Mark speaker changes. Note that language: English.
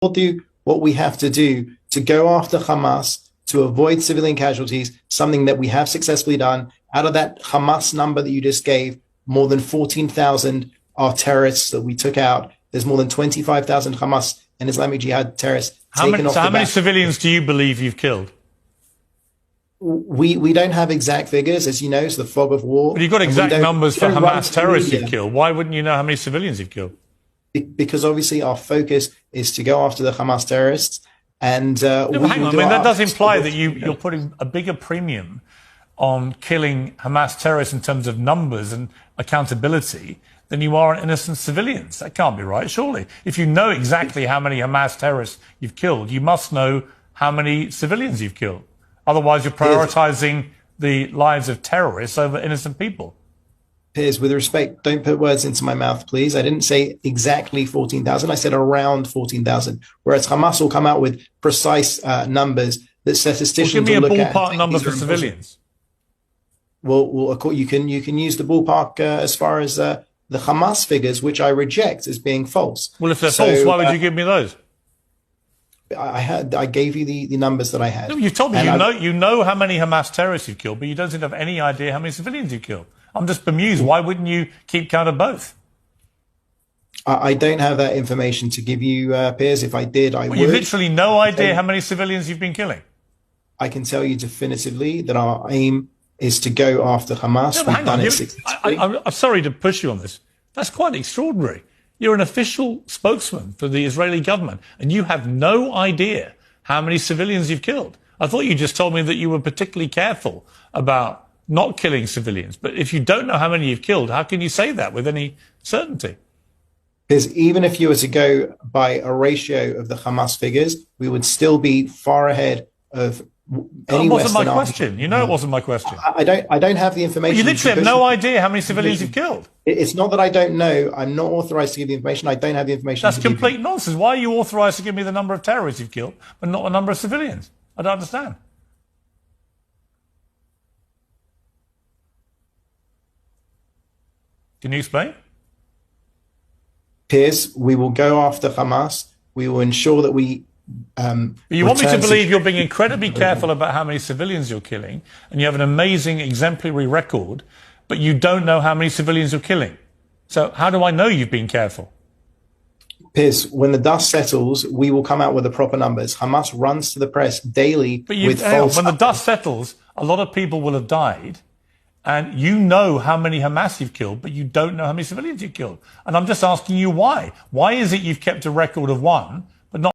Speaker 1: do what we have to do to go after Hamas, to avoid civilian casualties, something that we have successfully done. Out of that Hamas number that you just gave, more than 14,000 are terrorists that we took out. There's more than 25,000 Hamas and Islamic Jihad terrorists taken off the back.
Speaker 2: How many civilians do you believe you've killed?
Speaker 1: We don't have exact figures, as you know. It's the fog of war.
Speaker 2: But you've got exact numbers for Hamas terrorists you've killed. Why wouldn't you know how many civilians you've killed?
Speaker 1: Because obviously our focus is to go after the Hamas terrorists. And
Speaker 2: hang on, I mean, that does imply that you're putting a bigger premium on killing Hamas terrorists in terms of numbers and accountability than you are on innocent civilians. That can't be right, surely. If you know exactly how many Hamas terrorists you've killed, you must know how many civilians you've killed. Otherwise, you're prioritizing the lives of terrorists over innocent people.
Speaker 1: Piers, with respect, don't put words into my mouth, please. I didn't say exactly 14,000. I said around 14,000. Whereas Hamas will come out with precise numbers that statisticians will look at.
Speaker 2: Give me a ballpark number for civilians.
Speaker 1: Well, you can use the ballpark as far as the Hamas figures, which I reject as being false.
Speaker 2: Well, if they're false, why would you give me those?
Speaker 1: I gave you the numbers that I had.
Speaker 2: No, you've told me you know how many Hamas terrorists you've killed, but you don't seem to have any idea how many civilians you've killed. I'm just bemused. Why wouldn't you keep count of both?
Speaker 1: I don't have that information to give you, Piers. If I did, I would.
Speaker 2: You've literally no idea how many civilians you've been killing.
Speaker 1: I can tell you definitively that our aim is to go after Hamas.
Speaker 2: No, hang on. I'm sorry to push you on this. That's quite extraordinary. You're an official spokesman for the Israeli government, and you have no idea how many civilians you've killed. I thought you just told me that you were particularly careful about not killing civilians. But if you don't know how many you've killed, how can you say that with any certainty?
Speaker 1: Because even if you were to go by a ratio of the Hamas figures, we would still be far ahead of any Western army. That wasn't my
Speaker 2: question. You know it wasn't my question.
Speaker 1: I don't have the information.
Speaker 2: You literally have no idea how many civilians you've killed.
Speaker 1: It's not that I don't know. I'm not authorized to give the information. I don't have the information.
Speaker 2: That's complete nonsense. Why are you authorized to give me the number of terrorists you've killed, but not the number of civilians? I don't understand. Can you explain?
Speaker 1: Piers, we will go after Hamas. We will ensure that we...
Speaker 2: you want me to believe you're being incredibly careful about how many civilians you're killing, and you have an amazing exemplary record, but you don't know how many civilians you're killing. So how do I know you've been careful?
Speaker 1: Piers, when the dust settles, we will come out with the proper numbers. Hamas runs to the press daily with false...
Speaker 2: When the dust settles, a lot of people will have died, and you know how many Hamas you've killed, but you don't know how many civilians you've killed. And I'm just asking you why. Why is it you've kept a record of one